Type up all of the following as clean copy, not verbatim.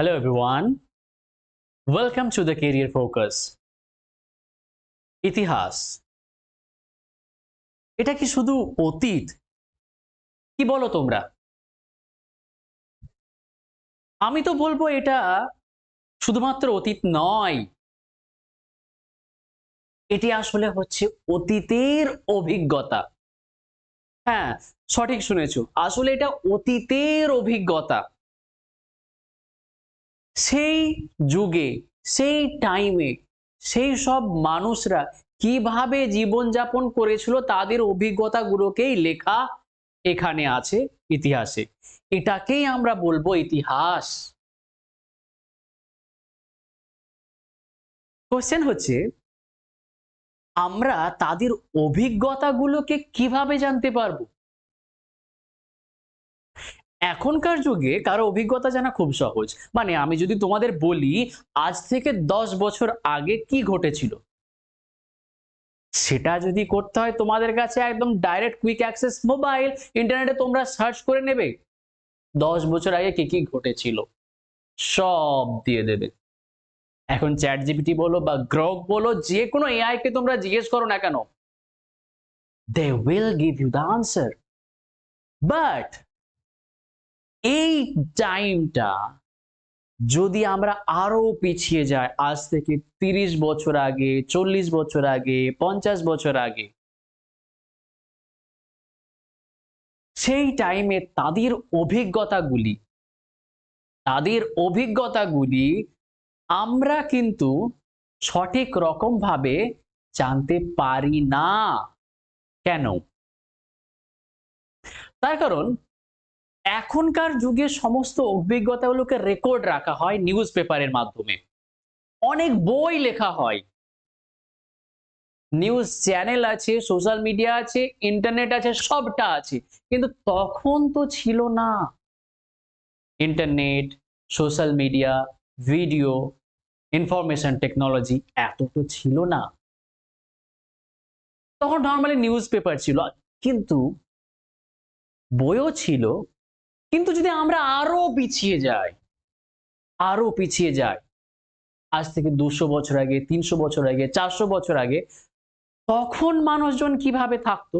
Hello everyone, welcome to the Career Focus. ইতিহাস এটা কি শুধু অতীত? কি বলো তোমরা? আমি তো বলবো এটা শুধুমাত্র অতীত নয়, এটি আসলে হচ্ছে অতীতের অভিজ্ঞতা। হ্যাঁ, সঠিক শুনেছো, আসলে এটা অতীতের অভিজ্ঞতা। সেই যুগে, সেই টাইমে, সেই সব মানুষরা কিভাবে জীবনযাপন করেছিল তাদের অভিজ্ঞতাগুলোকেই লেখা এখানে আছে ইতিহাসে। এটাকেই আমরা বলবো ইতিহাস। কোশ্চেন হচ্ছে, আমরা তাদের অভিজ্ঞতাগুলোকে কিভাবে জানতে পারবো? এখনকার যুগে কারো অভিজ্ঞতা জানা খুব সহজ। মানে আমি যদি তোমাদের বলি আজ থেকে 10 বছর আগে কি ঘটেছিল, সেটা যদি করতে হয় তোমাদের কাছে একদম ডাইরেক্ট কুইক অ্যাক্সেস মোবাইল, ইন্টারনেটে তোমরা সার্চ করে নেবে 10 বছর আগে কি কি ঘটেছিল, সব দিয়ে দেবে। এখন চ্যাট জিপিটি বলো বা গ্রক বলো, যে কোনো এআই কে তোমরা জিজ্ঞেস করো না কেন, they will give you the answer. But এই টাইমটা যদি আমরা আরো পিছিয়ে যাই, আজ থেকে 30 বছর আগে, 40 বছর আগে, 50 বছর আগে, সেই টাইমে তাদের অভিজ্ঞতাগুলি আমরা কিন্তু সঠিক রকম ভাবে জানতে পারি না। কেন? তার কারণ এখনকার যুগে সমস্ত অভিজ্ঞতাগুলোকে রেকর্ড রাখা হয় নিউজ পেপারের মাধ্যমে, অনেক বই লেখা হয়, নিউজ চ্যানেল আছে, সোশ্যাল মিডিয়া আছে, ইন্টারনেট আছে, সবটা আছে। কিন্তু তখন তো ছিল না internet, social media, video, information technology, এত তো ছিল না। তখন নর্মালি নিউজ পেপার ছিল, কিন্তু বইও ছিল। কিন্তু যদি আমরা আরো পিছিয়ে যাই, আজ থেকে 200 বছর আগে, 300 বছর আগে, 400 বছর আগে, তখন মানুষজন কিভাবে থাকতো?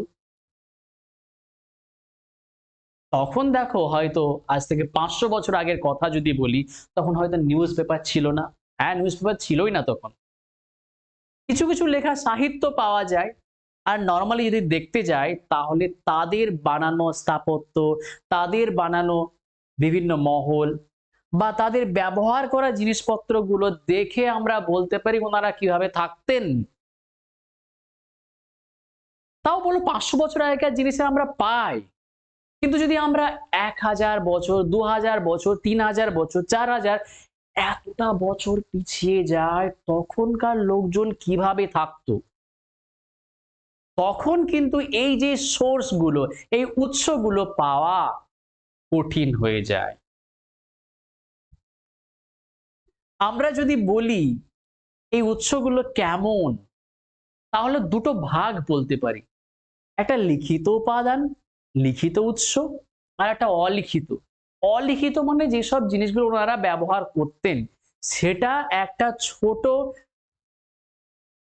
তখন দেখো, হয়তো আজ থেকে 500 বছর আগের কথা যদি বলি, তখন হয়তো নিউজ পেপার ছিল না। হ্যাঁ, নিউজ পেপার ছিলই না তখন। কিছু কিছু লেখা সাহিত্য পাওয়া যায়। আর নরমালি যদি দেখতে যাই, তাহলে তাদের বানানো স্থাপত্য, তাদের বানানো বিভিন্ন মহল বা তাদের ব্যবহার করা জিনিসপত্রগুলো দেখে আমরা বলতে পারি ওনারা কিভাবে থাকতেন। তাও বলো 500 বছর আগেকার জিনিসে আমরা পাই। কিন্তু যদি আমরা 1000 বছর, 2000 বছর, 3000 বছর, 4000, এতটা বছর পিছিয়ে যায়, তখনকার লোকজন কিভাবে থাকতো, তখন কিন্তু এই যে সোর্স গুলো, এই উৎসগুলো পাওয়া কঠিন হয়ে যায়। আমরা যদি বলি এই উৎসগুলো কেমন, তাহলে দুটো ভাগ বলতে পারি। একটা লিখিত উপাদান, লিখিত উৎস, আর একটা অলিখিত। অলিখিত মানে যেসব জিনিসগুলো ওনারা ব্যবহার করতেন, সেটা একটা ছোট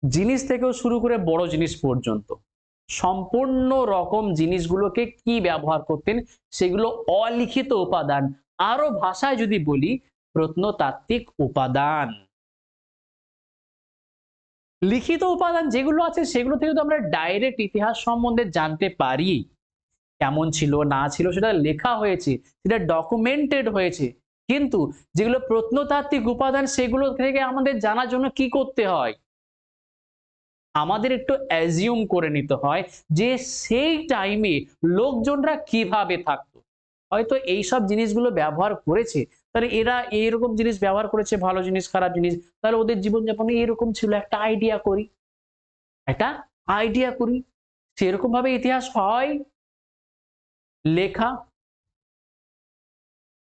জিনিস থেকেও শুরু করে বড় জিনিস পর্যন্ত সম্পূর্ণ রকম জিনিসগুলোকে কি ব্যবহার করতেন, সেগুলো অলিখিত উপাদান। আরো ভাষায় যদি বলি, প্রত্নতাত্ত্বিক উপাদান। লিখিত উপাদান যেগুলো আছে, সেগুলো থেকে তো আমরা ডাইরেক্ট ইতিহাস সম্বন্ধে জানতে পারি, কেমন ছিল না ছিল সেটা লেখা হয়েছে, সেটা ডকুমেন্টেড হয়েছে। কিন্তু যেগুলো প্রত্নতাত্ত্বিক উপাদান, সেগুলো থেকে আমাদের জানার জন্য কি করতে হয়? আমাদের একটু অ্যাজিউম করে নিতে হয় যে সেই টাইমে লোকজনরা কিভাবে থাকতো। হয়তো এইসব জিনিসগুলো ব্যবহার করেছে, তাহলে এরা এইরকম জিনিস ব্যবহার করেছে, ভালো জিনিস, খারাপ জিনিস, তাহলে ওদের জীবনযাপনে এরকম ছিল। একটা আইডিয়া করি সেরকম ভাবে ইতিহাস হয় লেখা।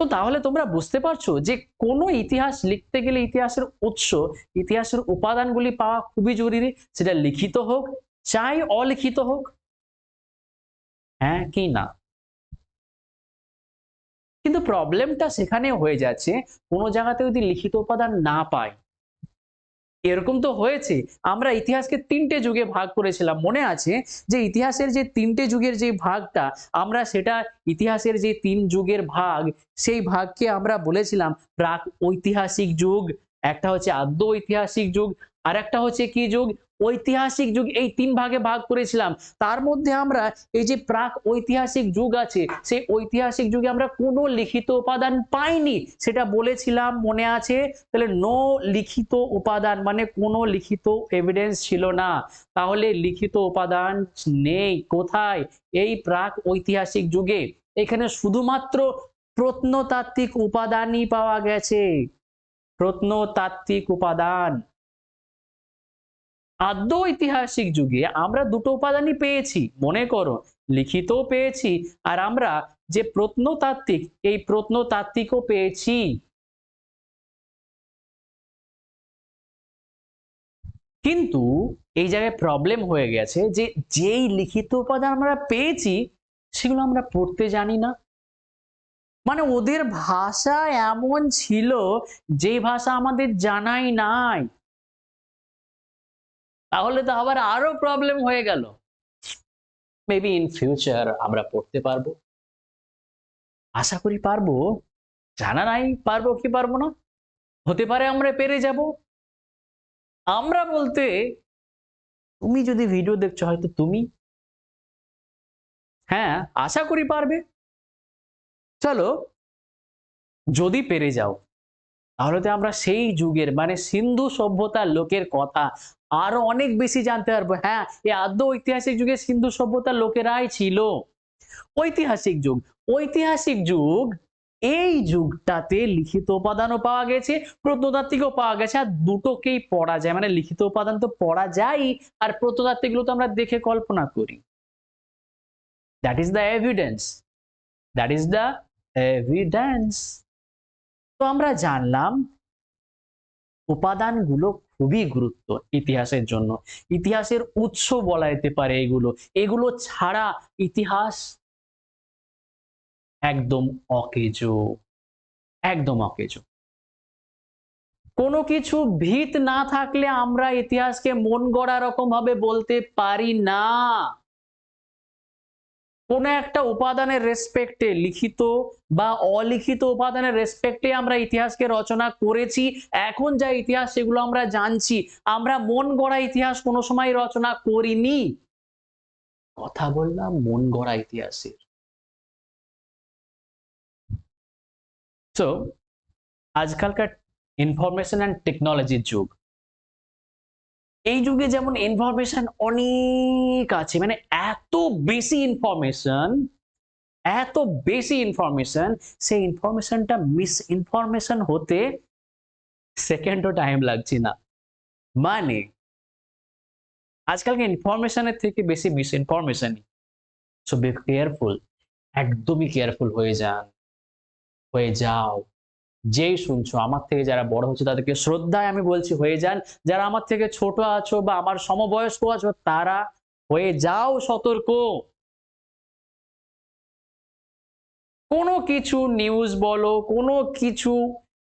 তো তাহলে তোমরা বুঝতে পারছো যে কোনো ইতিহাস লিখতে গেলে ইতিহাসের উৎস, ইতিহাসের উপাদানগুলি পাওয়া খুবই জরুরি, সেটা লিখিত হোক চাই অলিখিত হোক। হ্যাঁ কি না? কিন্তু প্রবলেমটা সেখানে হয়ে যাচ্ছে, কোনো জায়গাতে যদি লিখিত উপাদান না পাই। এরকম তো হয়েছে, আমরা ইতিহাসকে ৩টে যুগে ভাগ করেছিলাম। মনে আছে যে ইতিহাসের যে ৩টে যুগের যে ভাগটা, আমরা সেটা ইতিহাসের যে ৩ যুগের ভাগ, সেই ভাগকে আমরা বলেছিলাম প্রাক ঐতিহাসিক যুগ, একটা হচ্ছে আদ্য ঐতিহাসিক যুগ, আরেকটা হচ্ছে কি যুগ? ঐতিহাসিক যুগ। এই ৩ ভাগে ভাগ করেছিলাম। তার মধ্যে আমরা এই যে প্রাক ঐতিহাসিক যুগ আছে, সেই ঐতিহাসিক যুগে আমরা কোনো লিখিত উপাদান পাইনি, সেটা বলেছিলাম, মনে আছে? তাহলে নো লিখিত উপাদান মানে কোনো লিখিত এভিডেন্স ছিল না। তাহলে লিখিত উপাদান নেই কোথায়? এই প্রাক ঐতিহাসিক যুগে। এখানে শুধুমাত্র প্রত্নতাত্ত্বিক উপাদানই পাওয়া গেছে, প্রত্নতাত্ত্বিক উপাদান। আদ্য ঐতিহাসিক যুগে আমরা দুটো উপাদানই পেয়েছি, মনে করো, লিখিতও পেয়েছি আর আমরা যে প্রত্নতাত্ত্বিক, এই প্রত্নতাত্ত্বিকও পেয়েছি। কিন্তু এই জায়গায় প্রবলেম হয়ে গেছে যে যেই লিখিত উপাদান আমরা পেয়েছি সেগুলো আমরা পড়তে জানি না। মানে ওদের ভাষা এমন ছিল যে ভাষা আমাদের জানাই নাই। তাহলে তো আবার আরো প্রবলেম হয়ে গেল। মেবি ইন ফিউচার আমরা পড়তে পারবো, আশা করি পারবো, জানা নাই পারবো কি পারবো না, হতে পারে আমরা পেরে যাব। আমরা বলতে তুমি যদি ভিডিও দেখছো হয়তো তুমি, হ্যাঁ আশা করি পারবে। চলো, যদি পেরে যাও তাহলে তো আমরা সেই যুগের মানে সিন্ধু সভ্যতার লোকের কথা আরো অনেক বেশি জানতে পারবো। হ্যাঁ, এই আদ্য ঐতিহাসিক যুগে সিন্ধু সভ্যতার লোকেরাই ছিল। ঐতিহাসিক যুগ, ঐতিহাসিক যুগ, এই যুগটাতে লিখিত উপাদানও পাওয়া গেছে, প্রত্নতাত্ত্বিকও পাওয়া গেছে, আর দুটোকেই পড়া যায়। মানে লিখিত উপাদান তো পড়া যায় আর প্রত্নতাত্ত্বিক গুলো তো আমরা দেখে কল্পনা করি। That is the evidence, that is the evidence. তো আমরা জানলাম উপাদানগুলো খুবই গুরুত্ব ইতিহাসের জন্য, ইতিহাসের উৎস বলা যেতে পারে এগুলো। এগুলো ছাড়া ইতিহাস একদম অকেজো, একদম অকেজো। কোনো কিছু ভিত না থাকলে আমরা ইতিহাসকে মন গড়া রকম ভাবে বলতে পারি না। কোনো একটা উপাদানের রেসপেক্টে, লিখিত বা অলিখিত উপাদানের রেসপেক্টে আমরা ইতিহাসকে রচনা করেছি। এখন যা ইতিহাস সেগুলো আমরা জানছি, আমরা মন গড়া ইতিহাস কোনো সময় রচনা করিনি। কথা বললাম মন গড়া ইতিহাসের। তো আজকালকার ইনফরমেশন অ্যান্ড টেকনোলজির যুগ, এই যুগে যেমন ইনফরমেশন অনেক আছে, মানে এত বেশি ইনফরমেশন, এত বেশি ইনফরমেশন, সেই ইনফরমেশনটা মিস ইনফরমেশন হতে সেকেন্ডও টাইম লাগছে না। মানে আজকালকে ইনফরমেশনের থেকে বেশি মিস ইনফরমেশনই। সো বি কেয়ারফুল, একদমই কেয়ারফুল হয়ে যান, হয়ে যাও। যেই শুনছো, আমার থেকে যারা বড় হচ্ছে তাদেরকে শ্রদ্ধায় আমি বলছি হয়ে যান, যারা আমার থেকে ছোট আছো বা আমার সমবয়স্ক আছো তারা হয়ে যাও সতর্ক। কোনো কিছু নিউজ বলো, কোনো কিছু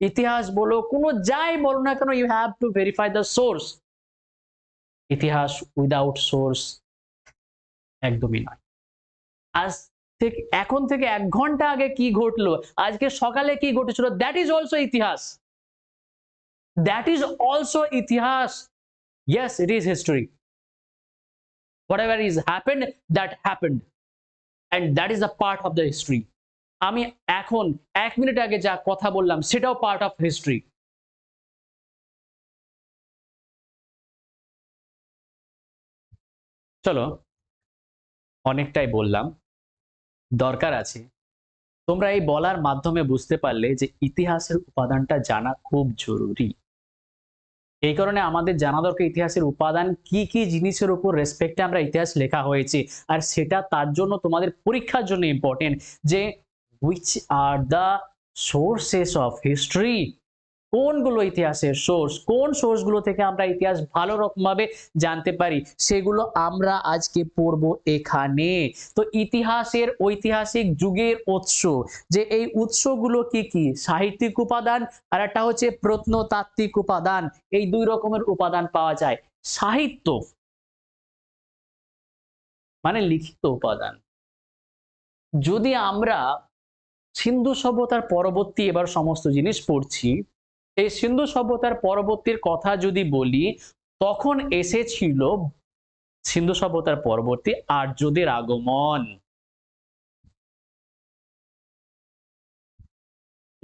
ইতিহাস বলো, কোনো যাই বলো না কেন, you have to verify the source. ইতিহাস উইদাউট সোর্স একদমই নয়। আজ থেকে, এখন থেকে 1 ঘন্টা আগে কি ঘটলো, আজকে সকালে কি ঘটেছিল, দ্যাট ইজ অলসো ইতিহাস, দ্যাট ইজ অলসো ইতিহাস। Yes, it is history. Whatever is happened, that happened, and that is a part of the history. আমি এখন 1 মিনিট আগে যা কথা বললাম সেটাও পার্ট অফ হিস্ট্রি। চলো, অনেকটাই বললাম, দরকার আছে তোমরা এই বলার মাধ্যমে বুঝতে পারলে যে ইতিহাসের উপাদানটা জানা খুব জরুরি। এই কারণে আমাদের জানা দরকার ইতিহাসের উপাদান কি কি জিনিসের উপর রেসপেক্টে আমরা ইতিহাস লেখা হয়েছে, আর সেটা তার জন্য তোমাদের পরীক্ষার জন্য ইম্পর্টেন্ট যে which are the sources of history, কোনগুলো ইতিহাসের সোর্স, কোন সোর্সগুলো থেকে আমরা ইতিহাস ভালো রকম ভাবে জানতে পারি, সেগুলো আমরা আজকে পড়বো এখানে। তো ইতিহাসের ঐতিহাসিক যুগের উৎস, যে এই উৎসগুলো কি কি, সাহিত্যিক উপাদান আর একটা হচ্ছে প্রত্নতাত্ত্বিক উপাদান। এই দুই রকমের উপাদান পাওয়া যায়। সাহিত্য মানে লিখিত উপাদান। যদি আমরা সিন্ধু সভ্যতার পরবর্তী এবার সমস্ত জিনিস পড়ছি, এই সিন্ধু সভ্যতার পরবর্তীর কথা যদি বলি, তখন এসেছিল সিন্ধু সভ্যতার পরবর্তী আর্যদের আগমন।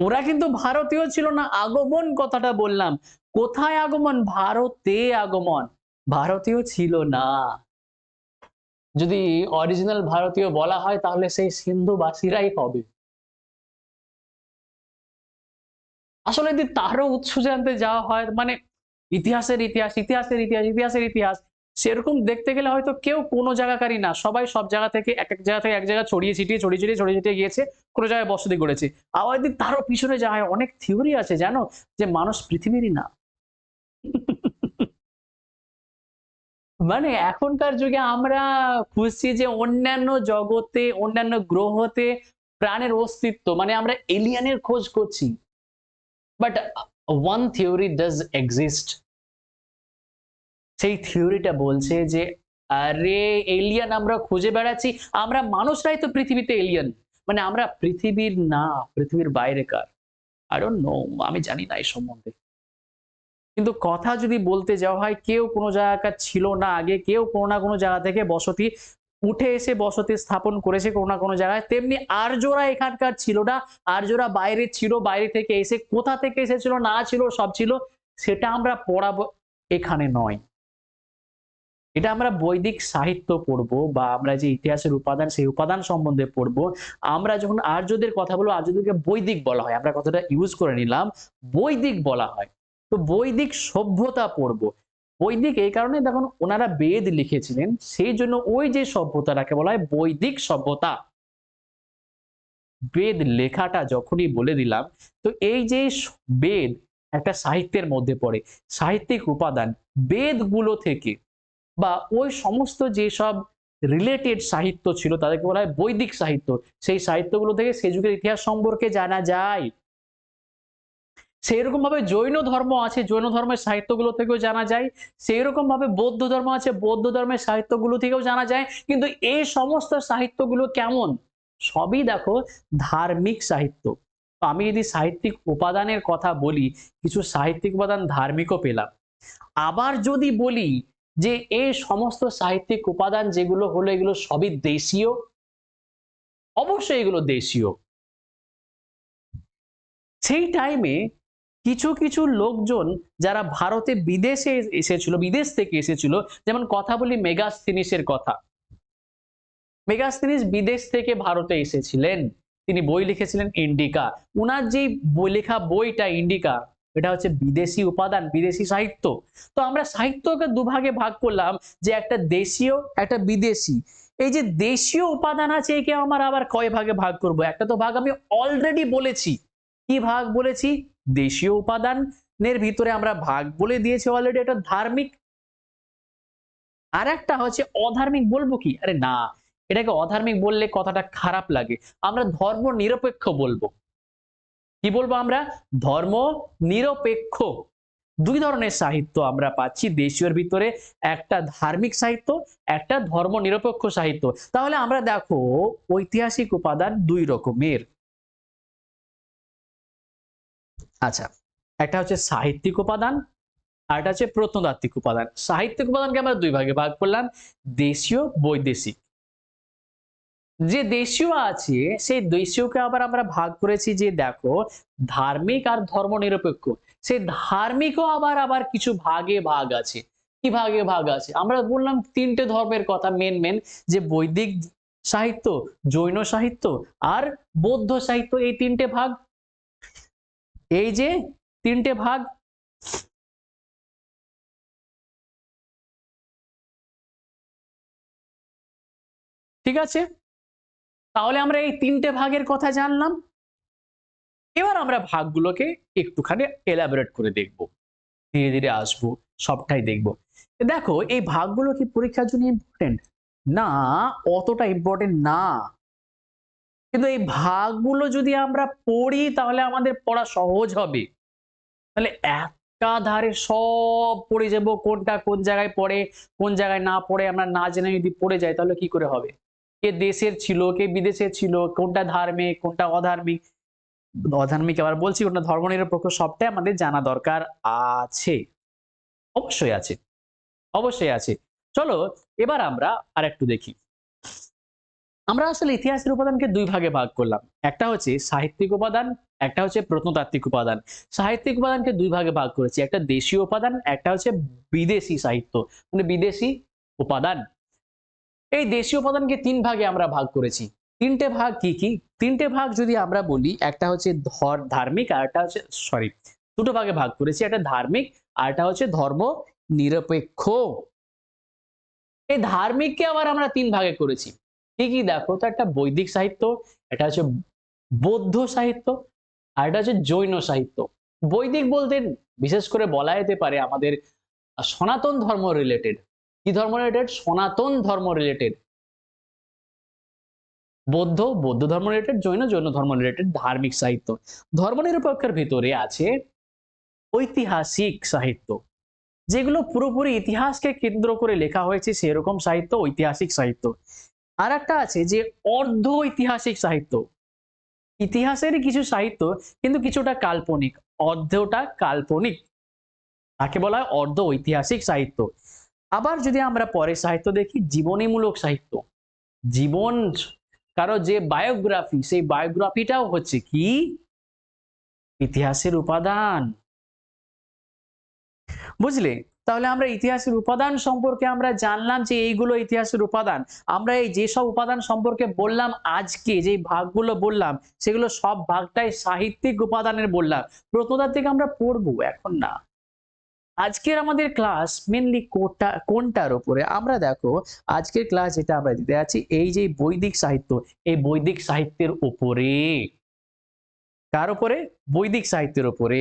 ওরা কিন্তু ভারতীয় ছিল না, আগমন কথাটা বললাম। কোথায় আগমন? ভারতে আগমন, ভারতীয় ছিল না। যদি অরিজিনাল ভারতীয় বলা হয় তাহলে সেই সিন্ধুবাসীরাই হবে। আসলে যদি তারও উৎস জানতে যাওয়া হয়, মানে ইতিহাসের ইতিহাস, ইতিহাসের ইতিহাস, ইতিহাসের ইতিহাস, সেরকম দেখতে গেলে হয়তো কেউ কোনো জায়গাকারই না, সবাই সব জায়গা থেকে এক এক জায়গা থেকে এক জায়গায় ছড়িয়ে ছিটিয়ে গিয়েছে, কোনো জায়গায় বসতি গড়েছে। আবার যদি তারও পিছনে যায়, অনেক থিওরি আছে জানো, যে মানুষ পৃথিবীরই না। মানে এখনকার যুগে আমরা খুঁজছি যে অন্যান্য জগতে, অন্যান্য গ্রহতে প্রাণের অস্তিত্ব, মানে আমরা এলিয়েনের খোঁজ করছি। But one theory does exist. সেই থিওরিটা বলছে যে আরে এলিয়েন আমরা খুঁজে বেড়াচ্ছি, আমরা মানুষরাই তো পৃথিবীতে এলিয়েন। মানে আমরা পৃথিবীর না, পৃথিবীর বাইরেকার। আই ডোন্ট নো, আমি জানি না এই সম্বন্ধে। কিন্তু কথা যদি বলতে যাওয়া হয়, কেউ কোনো জায়গাকার ছিল না আগে, কেউ কোনো না কোনো জায়গা থেকে বসতি উঠে এসে বসতি স্থাপন করেছে কোনো না কোনো জায়গায়। তেমনি আর্যরা এখানকার ছিল না, আর্যরা বাইরে ছিল, বাইরে থেকে এসে কোথা থেকে এসেছিল না ছিল সব ছিল, সেটা আমরা পড়াবো এখানে নয়। এটা আমরা বৈদিক সাহিত্য পড়বো, বা আমরা যে ইতিহাসের উপাদান, সেই উপাদান সম্বন্ধে পড়বো। আমরা যখন আর্যদের কথা বলবো, আর্যদেরকে বৈদিক বলা হয়, আমরা কথাটা ইউজ করে নিলাম, বৈদিক বলা হয়। তো বৈদিক সভ্যতা পড়বো। বৈদিক এই কারণে, দেখুন ওনারা বেদ লিখেছিলেন, সেই জন্য ওই যে সভ্যতাটাকে বলা হয় বৈদিক সভ্যতা। বেদ লেখাটা যখনই বলে দিলাম, তো এই যে বেদ একটা সাহিত্যের মধ্যে পড়ে, সাহিত্যিক উপাদান বেদগুলো থেকে, বা ওই সমস্ত যেসব রিলেটেড সাহিত্য ছিল তাদেরকে বলা হয় বৈদিক সাহিত্য। সেই সাহিত্যগুলো থেকে সে যুগের ইতিহাস সম্পর্কে জানা যায়। সেইরকম ভাবে জৈন ধর্ম আছে, জৈন ধর্মের সাহিত্যগুলো থেকেও জানা যায়। সেইরকম ভাবে বৌদ্ধ ধর্ম আছে, বৌদ্ধ ধর্মের সাহিত্যগুলো থেকেও জানা যায়। কিন্তু এই সমস্ত সাহিত্যগুলো কেমন? সবই দেখো ধার্মিক সাহিত্য। তো আমি যদি সাহিত্যিক উপাদানের কথা বলি, কিছু সাহিত্যিক উপাদান ধার্মিকও পেলাম। আবার যদি বলি যে এই সমস্ত সাহিত্যিক উপাদান যেগুলো হলো, এগুলো সবই দেশীয়, অবশ্যই এগুলো দেশীয়। সেই টাইমে কিছু কিছু লোকজন যারা ভারতে বিদেশে এসেছিল, বিদেশ থেকে এসেছিল, যেমন কথা বলি মেগাস্থিনিসের কথা। মেগাস্থিনিস বিদেশ থেকে ভারতে এসেছিলেন, তিনি বই লিখেছিলেন ইন্ডিকা। উনার যে লেখা বইটা ইন্ডিকা, এটা হচ্ছে বিদেশি উপাদান, বিদেশি সাহিত্য। তো আমরা সাহিত্যকে দুভাগে ভাগ করলাম, যে একটা দেশীয়, একটা বিদেশি। এই যে দেশীয় উপাদান আছে, একে আমার আবার কয় ভাগে ভাগ করব? একটা তো ভাগ আমি অলরেডি বলেছি। কি ভাগ বলেছি? দেশীয় উপাদানের ভিতরে আমরা ভাগ বলে দিয়েছি অলরেডি, এটা ধার্মিক। আর একটা হচ্ছে অধার্মিক। বলবো কি? আরে না, এটাকে অধার্মিক বললে কথাটা খারাপ লাগে, আমরা ধর্ম নিরপেক্ষ বলবো। কি বলবো আমরা? ধর্ম নিরপেক্ষ। দুই ধরনের সাহিত্য আমরা পাচ্ছি দেশীয়র ভিতরে, একটা ধার্মিক সাহিত্য, একটা ধর্ম নিরপেক্ষ সাহিত্য। তাহলে আমরা দেখো ঐতিহাসিক উপাদান দুই রকমের। আচ্ছা, একটা হচ্ছে সাহিত্যিক উপাদান, আর এটা হচ্ছে প্রত্নতাত্ত্বিক উপাদান। সাহিত্যিক উপাদানকে আমরা দুই ভাগে ভাগ করলাম, দেশীয়, বৈদেশিক। যে দেশীয় আছে, সেই দেশীয়কে আবার আমরা ভাগ করেছি যে দেখো ধার্মিক আর ধর্মনিরপেক্ষ। সেই ধার্মিকও আবার আবার কিছু ভাগে ভাগ আছে। কি ভাগে ভাগ আছে? আমরা বললাম তিনটে ধর্মের কথা, মেন মেন, যে বৈদিক সাহিত্য, জৈন সাহিত্য আর বৌদ্ধ সাহিত্য, এই তিনটে ভাগ। এই যে তিনটে ভাগ, ঠিক আছে? তাহলে আমরা এই তিনটে ভাগের কথা জানলাম। এবার আমরা ভাগগুলোকে একটুখানি এলাবোরেট করে দেখব, ধীরে ধীরে আসবো, সবটাই দেখব। দেখো এই ভাগগুলো কি পরীক্ষার জন্য ইম্পর্টেন্ট? না, অতটা ইম্পর্টেন্ট না। কিন্তু এই ভাগগুলো যদি আমরা পড়ি তাহলে আমাদের পড়া সহজ হবে। তাহলে একাধারে সব পড়ে যাব, কোনটা কোন জায়গায় পড়ে, কোন জায়গায় না পড়ে আমরা না জেনে যদি পড়ে যাই তাহলে কি করে হবে? কে দেশের ছিল, কে বিদেশের ছিল, কোনটা ধার্মিক, কোনটা অধার্মিক, অধার্মিক আবার বলছি, কোনটা ধর্মনিরপেক্ষ, সবটাই আমাদের জানা দরকার আছে। অবশ্যই আছে, অবশ্যই আছে। চলো এবার আমরা আরেকটু দেখি। আমরা আসলে ইতিহাসের উপাদানকে দুই ভাগে ভাগ করলাম। একটা হচ্ছে সাহিত্যিক উপাদান, একটা হচ্ছে প্রত্নতাত্ত্বিক উপাদান। সাহিত্যিক উপাদানকে দুই ভাগে ভাগ করেছি, একটা দেশীয় উপাদান, একটা হচ্ছে বিদেশি সাহিত্য, মানে বিদেশি উপাদান। এই দেশীয় উপাদানকে তিন ভাগে আমরা ভাগ করেছি। তিনটে ভাগ কি কি? তিনটে ভাগ যদি আমরা বলি, একটা হচ্ছে ধার্মিক, আর একটা হচ্ছে দুটো ভাগে ভাগ করেছি, একটা ধার্মিক আর একটা হচ্ছে ধর্ম নিরপেক্ষ। এই ধার্মিককে আবার আমরা তিন ভাগে করেছি। কি কি দেখো তো, একটা বৈদিক সাহিত্য, এটা হচ্ছে বৌদ্ধ সাহিত্য, আর এটা হচ্ছে জৈন সাহিত্য। বৈদিক বলতে বিশেষ করে বলা যেতে পারে আমাদের সনাতন ধর্ম রিলেটেড। কি ধর্ম রিলেটেড? সনাতন ধর্ম রিলেটেড। বৌদ্ধ ধর্ম রিলেটেড, জৈন ধর্ম রিলেটেড ধার্মিক সাহিত্য। ধর্মনিরপেক্ষের ভিতরে আছে ঐতিহাসিক সাহিত্য, যেগুলো পুরোপুরি ইতিহাসকে কেন্দ্র করে লেখা হয়েছে সেরকম সাহিত্য, ঐতিহাসিক সাহিত্য। আর একটা আছে যে অর্ধ ঐতিহাসিক সাহিত্য, ইতিহাসেরই কিছু সাহিত্য কিন্তু কিছুটা কাল্পনিক, অর্ধটা কাল্পনিক, তাকে বলা হয় অর্ধ ঐতিহাসিক সাহিত্য। আবার যদি আমরা পরে সাহিত্য দেখি, জীবনীমূলক সাহিত্য, জীবন কারো যে বায়োগ্রাফি, সেই বায়োগ্রাফিটাও হচ্ছে কি ইতিহাসের উপাদান। বুঝলে? তাহলে আমরা ইতিহাসের উপাদান সম্পর্কে আমরা জানলাম যে এইগুলো ইতিহাসের উপাদান। আমরা এই যেসব উপাদান সম্পর্কে বললাম, আজকে যে ভাগগুলো বললাম, সেগুলো সব ভাগটাই সাহিত্যিক উপাদানের বললাম। প্রত্নতাত্ত্বিক আমরা পড়বো, এখন না। আজকের আমাদের ক্লাস মেনলি কোনটার উপরে? আমরা দেখো আজকের ক্লাস যেটা আমরা দিতে যাচ্ছি, এই যে বৈদিক সাহিত্য, এই বৈদিক সাহিত্যের উপরে। কার উপরে? বৈদিক সাহিত্যের উপরে।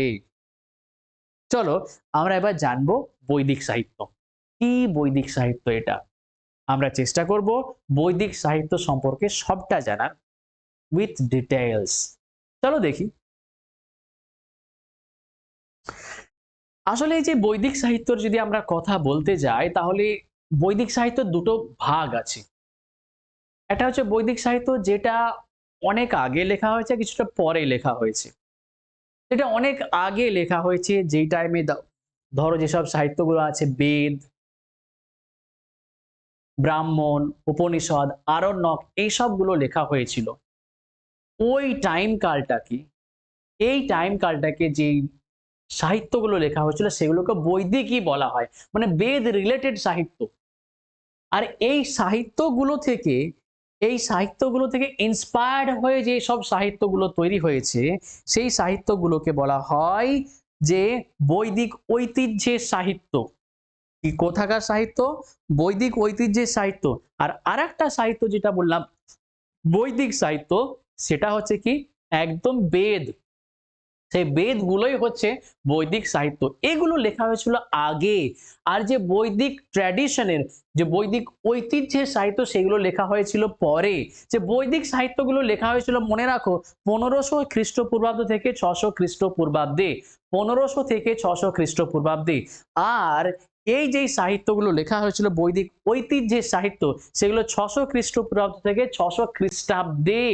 চলো আমরা এবার জানবো বৈদিক সাহিত্য কি। বৈদিক সাহিত্য এটা আমরা চেষ্টা করব বৈদিক সাহিত্য সম্পর্কে সবটা জানার উইথ ডিটেইলস। চলো দেখি। আসলে এই যে বৈদিক সাহিত্যর যদি আমরা কথা বলতে যাই, তাহলে বৈদিক সাহিত্যের দুটো ভাগ আছে। একটা হচ্ছে বৈদিক সাহিত্য যেটা অনেক আগে লেখা হয়েছে, কিছুটা পরে লেখা হয়েছে। এটা অনেক আগে লেখা হয়েছে, যেই টাইমে ধরো যেসব সাহিত্যগুলো আছে, বেদ, ব্রাহ্মণ, উপনিষদ, আরণ্যক, এই সবগুলো লেখা হয়েছিল। ওই টাইম কালটাকে, এই টাইম কালটাকে যেই সাহিত্যগুলো লেখা হয়েছিল সেগুলোকে বৈদিকই বলা হয়, মানে বেদ রিলেটেড সাহিত্য। আর এই সাহিত্যগুলো থেকে ইন্সপায়ার্ড হয়ে যে সব সাহিত্যগুলো তৈরি হয়েছে, সেই সাহিত্যগুলোকে বলা হয় যে বৈদিক ঐতিহ্যের সাহিত্য। কি কোথাকার সাহিত্য? বৈদিক ঐতিহ্যের সাহিত্য। আর আরেকটা সাহিত্য যেটা বললাম বৈদিক সাহিত্য, সেটা হচ্ছে কি একদম বেদ। সেই বেদগুলোই হচ্ছে বৈদিক সাহিত্য। এগুলো লেখা হয়েছিল আগে। আর যে বৈদিক ট্র্যাডিশনের, যে বৈদিক ঐতিহ্যের সাহিত্য, সেগুলো লেখা হয়েছিল পরে। যে বৈদিক সাহিত্যগুলো লেখা হয়েছিল মনে রাখো 1500 খ্রিস্টপূর্বাব্দ থেকে 600 খ্রিস্টপূর্বাব্দে, 1500 থেকে 600 খ্রিস্টপূর্বাব্দে। আর এই যে সাহিত্যগুলো লেখা হয়েছিল বৈদিক ঐতিহ্যের সাহিত্য, সেগুলো 600 খ্রিস্টপূর্বাব্দ থেকে 600 খ্রিস্টাব্দে,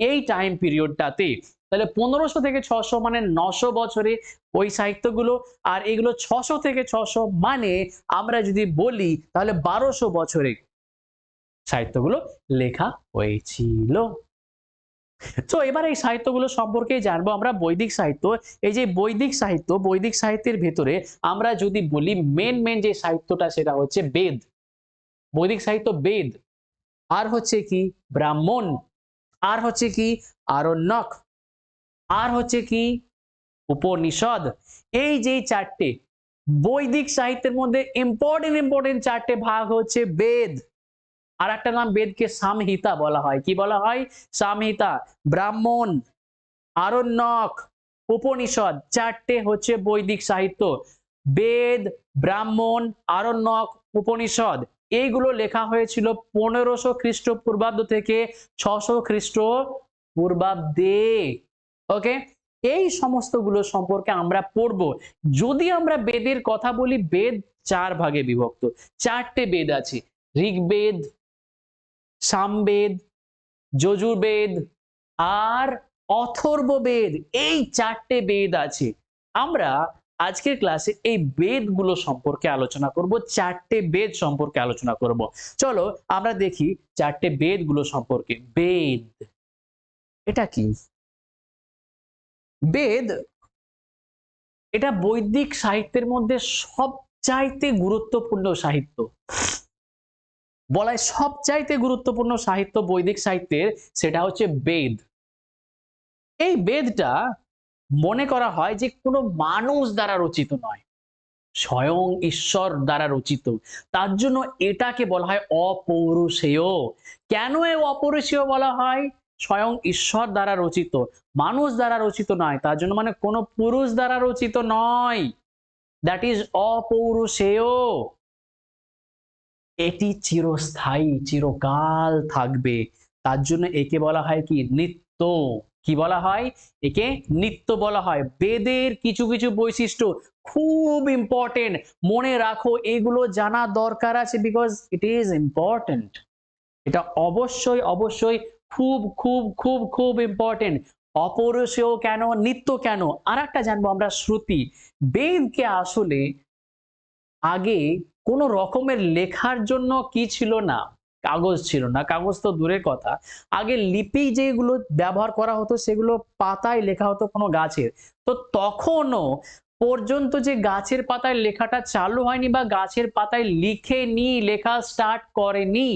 এই টাইম পিরিয়ডটাতে। তাহলে 1500 থেকে 600 মানে 900 বছরে ওই সাহিত্যগুলো, আর এগুলো 600 থেকে 600 মানে আমরা যদি বলি তাহলে 1200 বছরে সাহিত্যগুলো লেখা হয়েছিল। তো এবার এই সাহিত্যগুলো সম্পর্কে জানবো আমরা। বৈদিক সাহিত্য, এই যে বৈদিক সাহিত্যের ভেতরে আমরা যদি বলি মেন যে সাহিত্যটা, সেটা হচ্ছে বেদ। বৈদিক সাহিত্য বেদ, আর হচ্ছে কি ব্রাহ্মণ, আর হচ্ছে কি আরণ্যক, আর হচ্ছে কি উপনিষদ। এই যে চারটে বৈদিক সাহিত্যের মধ্যে ইম্পর্টেন্ট চারটে ভাগ হচ্ছে বেদ। আর একটা নাম বেদকে সামহিতা বলা হয়। কি বলা হয়? সামহিতা। ব্রাহ্মণ, আরণ্যক, উপনিষদ, চারটে হচ্ছে বৈদিক সাহিত্য। বেদ, ব্রাহ্মণ, আরণ্যক, উপনিষদ এইগুলো লেখা হয়েছিল 1500 খ্রিস্টপূর্বাব্দ থেকে 600 খ্রিস্টপূর্বাব্দে। ওকে, এই সমস্তগুলো সম্পর্কে আমরা পড়ব। যদি আমরা বেদের কথা বলি, বেদ 4 ভাগে বিভক্ত। 4টে বেদ আছে, ঋগ্বেদ, সামবেদ, যজুর্বেদ আর অথর্ববেদ। এই 4টে বেদ আছে। আমরা আজকের ক্লাসে এই বেদগুলো সম্পর্কে আলোচনা করব, 4টে বেদ সম্পর্কে আলোচনা করব। চলো আমরা দেখি 4টে বেদগুলো সম্পর্কে। বেদ এটা কি? বেদ এটা বৈদিক সাহিত্যের মধ্যে সবচাইতে গুরুত্বপূর্ণ সাহিত্য। বলা হয় সবচাইতে গুরুত্বপূর্ণ সাহিত্য বৈদিক সাহিত্যের, সেটা হচ্ছে বেদ। এই বেদটা মনে করা হয় যে কোনো মানুষ দ্বারা রচিত নয়, স্বয়ং ঈশ্বর দ্বারা রচিত। তার জন্য এটাকে বলা হয় অপৌরুষেয়। কেন এ অপৌরুষেয় বলা হয়? স্বয়ং ঈশ্বর দ্বারা রচিত, মানুষ দ্বারা রচিত নয়, তার জন্য মানে কোনো পুরুষ দ্বারা রচিত নয়। দ্যাট ইজ অপৌরুষেয়। এটি চিরস্থায়ী, চিরকাল থাকবে। তার জন্য একে বলা হয় কি? নিত্য। কি বলা হয়? একে নিত্য বলা হয়। বেদের কিছু কিছু বৈশিষ্ট্য খুব ইম্পর্টেন্ট, মনে রাখো, এগুলো জানা দরকার আছে, বিকজ ইট ইজ ইম্পর্টেন্ট। এটা অবশ্যই অবশ্যই খুব খুব খুব খুব ইম্পর্টেন্ট। অপৌরুষেয় কেন, নিত্য কেন? আর একটা জানবো আমরা, শ্রুতি। বেদকে আসলে আগে কোনো রকমের লেখার জন্য কি ছিল না? কাগজ ছিল না। কাগজ তো দূরের কথা, আগে লিপি যেগুলো ব্যবহার করা হতো সেগুলো পাতায় লেখা হতো কোনো গাছের। তো তখনও পর্যন্ত যে গাছের পাতায় লেখাটা চালু হয়নি বা গাছের পাতায় লিখেনি, লেখা স্টার্ট করেনি।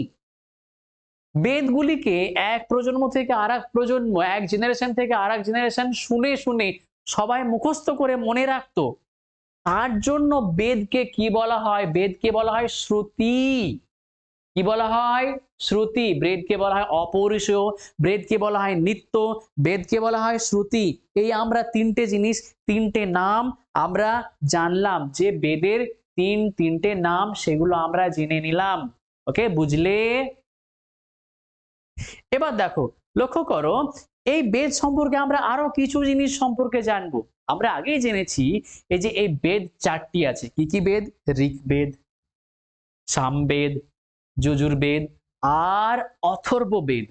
বেদগুলিকে এক প্রজন্ম থেকে আরেক প্রজন্ম, এক জেনারেশন থেকে আরেক জেনারেশন শুনে শুনে সবাই মুখস্থ করে মনে রাখতো। তার জন্য বেদকে কি বলা হয়? বেদকে বলা হয় শ্রুতি। কি বলা হয়? শ্রুতি। বেদকে বলা হয় অপৌরুষেয়, বেদকে বলা হয় নিত্য, বেদকে বলা হয় শ্রুতি। এই আমরা তিনটে জিনিস, তিনটে নাম আমরা জানলাম, যে বেদের তিনটে নাম, সেগুলো আমরা জেনে নিলাম। ওকে, বুঝলে? এবার দেখো, লক্ষ্য করো, এই বেদ সম্পর্কে আমরা আরো কিছু জিনিস সম্পর্কে জানবো। আমরা আগেই জেনেছি এই যে এই বেদ 4টি আছে। কি কি বেদ? ঋগ্বেদ, সামবেদ, যজুর্বেদ আর অথর্ববেদ।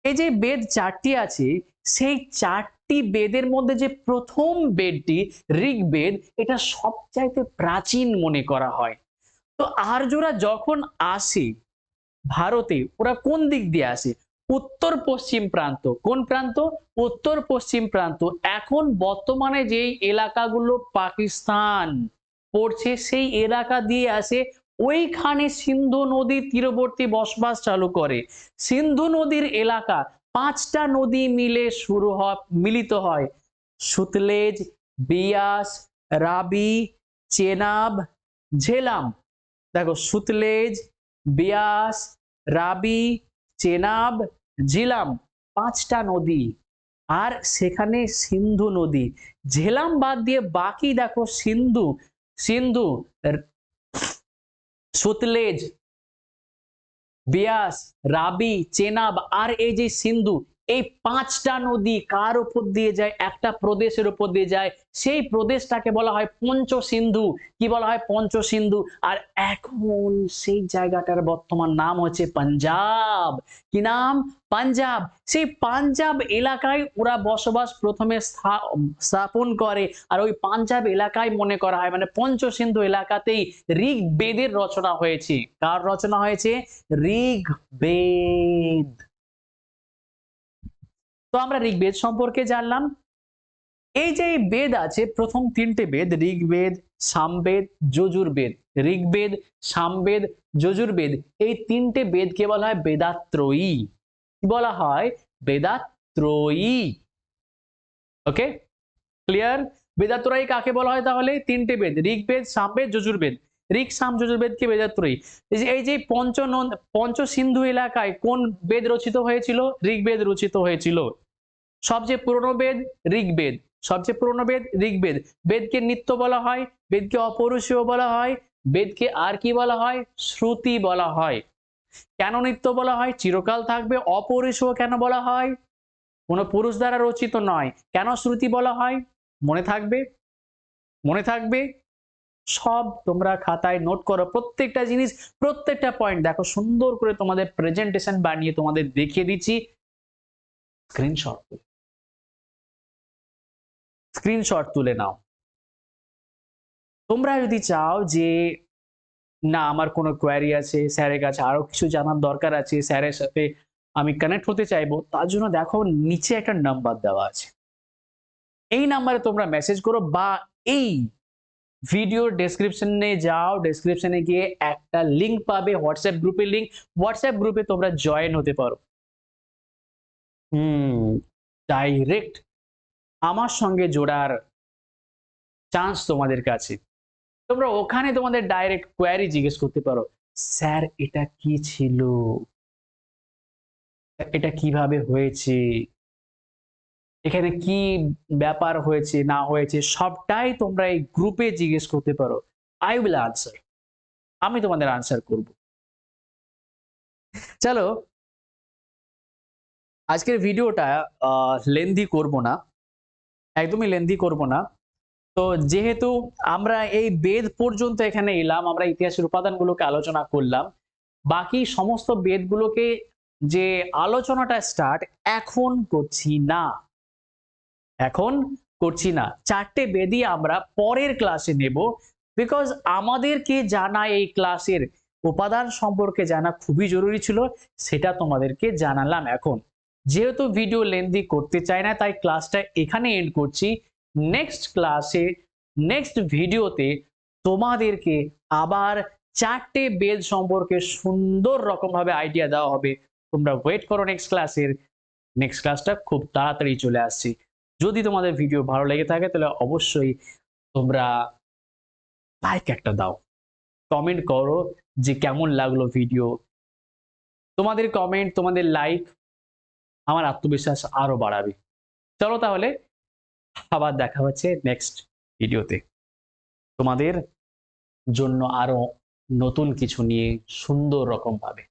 এই যে বেদ 4টি আছে, সেই 4টি বেদের মধ্যে যে প্রথম বেদটি ঋগ্বেদ, এটা সবচাইতে প্রাচীন মনে করা হয়। তো আর্যরা যখন আসে ভারতে, ওরা কোন দিক দিয়ে আসে? উত্তর পশ্চিম প্রান্ত। কোন প্রান্ত? উত্তর পশ্চিম প্রান্ত। এখন বর্তমানে যেই এলাকাগুলো পাকিস্তান পড়ছে, সেই এলাকা দিয়ে আসে। ওইখানে সিন্ধু নদীর তীরবর্তী বসবাস চালু করে। সিন্ধু নদীর এলাকা, 5টা নদী মিলে মিলিত হয়। সুতলেজ, বিয়াস, রাবি, চেনাব, ঝেলাম। দেখো, সুতলেজ, বিয়াস, রাবি, চেনাব, ঝিলাম, 5টা নদী। আর সেখানে সিন্ধু নদী। ঝেলাম বাদ দিয়ে বাকি দেখো, সিন্ধু, সিন্ধু, সুতলেজ, বিয়াস, রাবি, চেনাব আর এই যে সিন্ধু, এই 5টা নদী কার উপর দিয়ে যায়? একটা প্রদেশের উপর দিয়ে যায়। সেই প্রদেশটাকে বলা হয় পঞ্চসিন্ধু। কি বলা হয়? পঞ্চসিন্ধু। আর এখন সেই জায়গাটার বর্তমান নাম হচ্ছে পাঞ্জাব। কি নাম? পাঞ্জাব। সেই পাঞ্জাব এলাকায় ওরা বসবাস প্রথমে স্থাপন করে। আর ওই পাঞ্জাব এলাকায় মনে করা হয়, মানে পঞ্চসিন্ধু এলাকাতেই ঋগ্বেদের রচনা হয়েছে। কার রচনা হয়েছে? ঋগ্বেদ। তো আমরা ঋগ্বেদ সম্পর্কে জানলাম। এই যে বেদ আছে, প্রথম 3টে বেদ, ঋগ্বেদ, সামবেদ, যজুর্বেদ। ঋগ্বেদ, সামবেদ, যজুর্বেদ, এই 3টে বেদকে বলা হয় বেদাত্রয়ী। কি বলা হয়? বেদাত্রয়ী। ওকে, ক্লিয়ার? বেদাত্রয়ী কাকে বলা হয় তাহলে? 3টে বেদ, ঋগ্বেদ, সামবেদ, যজুর্বেদ। ঋক, সাম, যজুর্বেদকে বেদাত্রয়ী। এই যে পঞ্চসিন্ধু এলাকায় কোন বেদ রচিত হয়েছিল? ঋগ্বেদ রচিত হয়েছিল। সবচেয়ে পুরনো বেদ ঋগ্বেদ, সবচেয়ে পুরনো বেদ ঋগ্বেদ। বেদকে নিত্য বলা হয়, বেদকে অপৌরুষীয় বলা হয়, বেদকে আর কি বলা হয়? শ্রুতি বলা হয়। কেন নিত্য বলা হয়? চিরকাল থাকবে। অপৌরুষীয় কেন বলা হয়? কোনো পুরুষ দ্বারা রচিত নয়। কেন শ্রুতি বলা হয়? মনে থাকবে? মনে থাকবে? সব তোমরা খাতায় নোট করো, প্রত্যেকটা জিনিস, প্রত্যেকটা পয়েন্ট দেখো, সুন্দর করে তোমাদের প্রেজেন্টেশন বানিয়ে তোমাদের দেখিয়ে দিচ্ছি। স্ক্রিনশট স্ক্রিনশট তুলে নাও। তোমরা যদি চাও যে না আমার কোনো কোয়ারি আছে, স্যারের কাছে আরো কিছু জানার দরকার আছে, স্যারের সাথে আমি কানেক্ট হতে চাইবো, তার জন্য দেখো নিচে একটা নাম্বার দেওয়া আছে। এই নাম্বারে তোমরা মেসেজ করো বা এই ভিডিওর ডেসক্রিপশনে যাও, ডেসক্রিপশনে গিয়ে একটা লিংক পাবে, হোয়াটসঅ্যাপ গ্রুপের লিংক। হোয়াটসঅ্যাপ গ্রুপে তোমরা জয়েন হতে পারো। ডাইরেক্ট আমার সঙ্গে জোড়ার চান্স তোমাদের কাছে। তোমরা ওখানে তোমাদের ডাইরেক্ট কোয়ারি জিজ্ঞেস করতে পারো, স্যার এটা কি ছিল, এটা কিভাবে হয়েছে, এখানে কি ব্যাপার হয়েছে না হয়েছে, সবটাই তোমরা এই গ্রুপে জিজ্ঞেস করতে পারো। আই উইল আনসার, আমি তোমাদের আনসার করব। চলো আজকের ভিডিওটা লেন্দি করব না, একদমই লেন্দি করব না। তো যেহেতু আমরা এই বেদ পর্যন্ত এখানে এলাম, আমরা ইতিহাসের উপাদানগুলোকে আলোচনা করলাম, বাকি সমস্ত বেদগুলোকে যে আলোচনাটা স্টার্ট এখন করছি না, এখন করছি না। চারটে বেদই আমরা পরের ক্লাসে নেব, বিকজ আমাদেরকে জানা এই ক্লাসের উপাদান সম্পর্কে জানা খুবই জরুরি ছিল, সেটা তোমাদেরকে জানালাম। এখন যেহেতু ভিডিও লেন্দি করতে চাই না, তাই ক্লাসটা এখানে এন্ড করছি। নেক্সট ক্লাসে, নেক্সট ভিডিওতে তোমাদেরকে আবার চারটে বেদ সম্পর্কে সুন্দর রকম ভাবে আইডিয়া দেওয়া হবে। তোমরা ওয়েট করো নেক্সট ক্লাসের। নেক্সট ক্লাসটা খুব তাড়াতাড়ি চলে আসছে। যদি তোমাদের ভিডিও ভালো লেগে থাকে তাহলে অবশ্যই তোমরা লাইক একটা দাও, কমেন্ট করো যে কেমন লাগলো ভিডিও। তোমাদের কমেন্ট, তোমাদের লাইক আমার আত্মবিশ্বাস আরো বাড়াবে। চলো তাহলে আবার দেখা হচ্ছে নেক্সট ভিডিওতে, তোমাদের জন্য আরো নতুন কিছু নিয়ে সুন্দর রকম ভাবে।